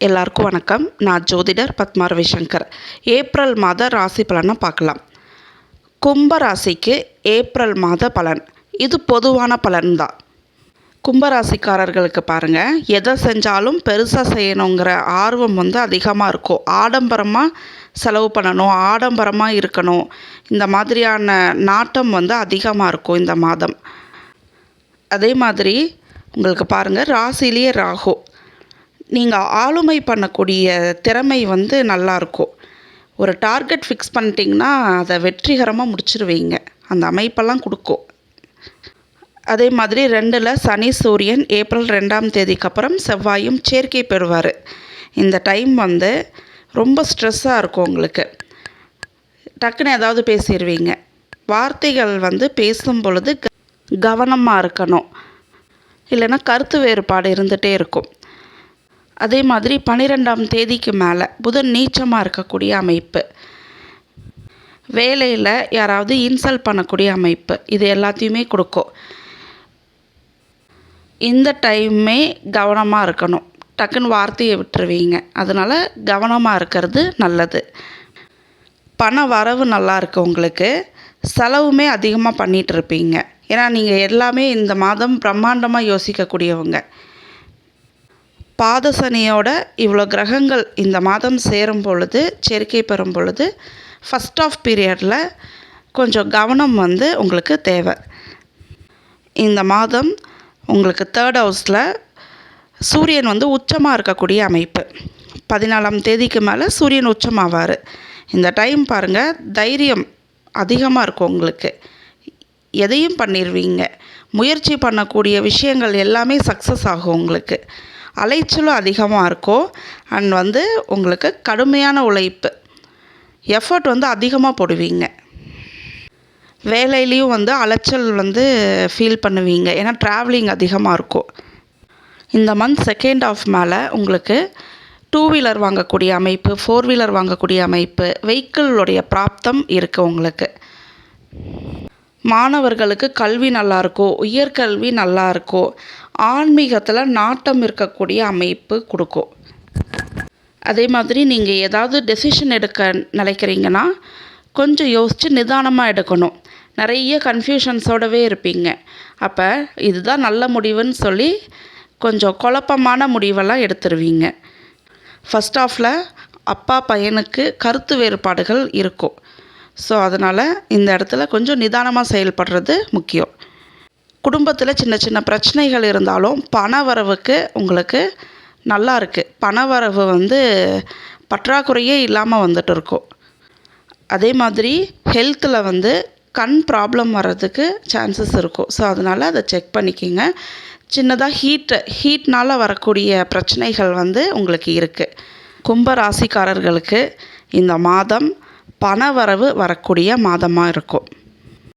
எல்லாருக்கும் வணக்கம். நான் ஜோதிடர் பத்மா ரவிசங்கர். ஏப்ரல் மாத ராசி பலனை பார்க்கலாம். கும்ப ராசிக்கு ஏப்ரல் மாத பலன் இது பொதுவான பலன்தான். கும்பராசிக்காரர்களுக்கு பாருங்கள், எதை செஞ்சாலும் பெருசாக செய்யணுங்கிற ஆர்வம் அதிகமாக இருக்கும். ஆடம்பரமாக செலவு பண்ணணும், ஆடம்பரமாக இருக்கணும், இந்த மாதிரியான நாட்டம் அதிகமாக இருக்கும் இந்த மாதம். அதே மாதிரி உங்களுக்கு பாருங்கள், ராசிலேயே ராகு. நீங்கள் ஆளுமை பண்ணக்கூடிய திறமை நல்லாயிருக்கும். ஒரு டார்கெட் ஃபிக்ஸ் பண்ணிட்டீங்கன்னா அதை வெற்றிகரமாக முடிச்சிருவீங்க. அந்த அமைப்பெல்லாம் கொடுக்கும். அதே மாதிரி 2ல் சனி சூரியன் ஏப்ரல் 2ஆம் தேதிக்கு அப்புறம் செவ்வாயும் சேர்க்கை பெறுவார். இந்த டைம் ரொம்ப ஸ்ட்ரெஸ்ஸாக இருக்கும் உங்களுக்கு. டக்குன்னு ஏதாவது பேசிடுவீங்க. வார்த்தைகள் பேசும் பொழுது கவனமாக இருக்கணும், இல்லைன்னா கருத்து வேறுபாடு இருந்துகிட்டே இருக்கும். அதே மாதிரி 12ஆம் தேதிக்கு மேலே புதன் நீச்சமாக இருக்கக்கூடிய அமைப்பு, வேலையில் யாராவது இன்சல்ட் பண்ணக்கூடிய அமைப்பு, இது எல்லாத்தையுமே கொடுக்கும். இந்த டைமே கவனமாக இருக்கணும். டக்குன்னு வார்த்தையை விட்டுருவீங்க. அதனால் கவனமாக இருக்கிறது நல்லது. பண வரவு நல்லா இருக்குது உங்களுக்கு. செலவுமே அதிகமாக பண்ணிகிட்டு இருப்பீங்க. ஏன்னா நீங்கள் எல்லாமே இந்த மாதம் பிரம்மாண்டமாக யோசிக்கக்கூடியவங்க. பாதசனியோட இவ்வளோ கிரகங்கள் இந்த மாதம் சேரும் பொழுது, சேர்க்கை பெறும் பொழுது ஃபஸ்ட் ஆஃப் பீரியடில் கொஞ்சம் கவனம் உங்களுக்கு தேவை. இந்த மாதம் உங்களுக்கு 3rd ஹவுஸில் சூரியன் உச்சமாக இருக்கக்கூடிய அமைப்பு. 14ஆம் தேதிக்கு மேலே சூரியன் உச்சமாவார். இந்த டைம் பாருங்கள், தைரியம் அதிகமாக இருக்கும் உங்களுக்கு. எதையும் பண்ணிடுவீங்க. முயற்சி பண்ணக்கூடிய விஷயங்கள் எல்லாமே சக்ஸஸ் ஆகும் உங்களுக்கு. அலைச்சலும் அதிகமாக இருக்கும். அண்ட் உங்களுக்கு கடுமையான உழைப்பு, எஃபர்ட் அதிகமாக போடுவீங்க. வேலையிலையும் அலைச்சல் ஃபீல் பண்ணுவீங்க. ஏன்னா ட்ராவலிங் அதிகமாக இருக்கும். இந்த மந்த் 2nd ஆஃப் மேலே உங்களுக்கு 2 வீலர் வாங்கக்கூடிய அமைப்பு, 4 வீலர் வாங்கக்கூடிய அமைப்பு, வெஹிக்கிளுடைய பிராப்தம் இருக்குது உங்களுக்கு. மாணவர்களுக்கு கல்வி நல்லாயிருக்கும், உயர்கல்வி நல்லாயிருக்கும். ஆன்மீகத்தில் நாட்டம் இருக்கக்கூடிய அமைப்பு கொடுக்கும். அதே மாதிரி நீங்கள் ஏதாவது டெசிஷன் எடுக்க நினைக்கிறீங்கன்னா கொஞ்சம் யோசித்து நிதானமாக எடுக்கணும். நிறைய கன்ஃபியூஷன்ஸோடவே இருப்பீங்க. அப்போ இதுதான் நல்ல முடிவுன்னு சொல்லி கொஞ்சம் குழப்பமான முடிவெல்லாம் எடுத்துருவீங்க. ஃபஸ்ட் ஆஃபில் அப்பா பையனுக்கு கருத்து வேறுபாடுகள் இருக்கும். ஸோ அதனால் இந்த இடத்துல கொஞ்சம் நிதானமாக செயல்படுறது முக்கியம். குடும்பத்தில் சின்ன சின்ன பிரச்சனைகள் இருந்தாலும் பண வரவுக்கு உங்களுக்கு நல்லா இருக்குது. பண வரவு பற்றாக்குறையே இல்லாமல் வந்துட்டு இருக்கும். அதே மாதிரி ஹெல்த்தில் கண் ப்ராப்ளம் வர்றதுக்கு சான்சஸ் இருக்கும். ஸோ அதனால் அதை செக் பண்ணிக்கிங்க. சின்னதாக ஹீட்னால் வரக்கூடிய பிரச்சனைகள் உங்களுக்கு இருக்குது. கும்ப ராசிக்காரர்களுக்கு இந்த மாதம் பண வரவு வரக்கூடிய மாதமாக இருக்கும்.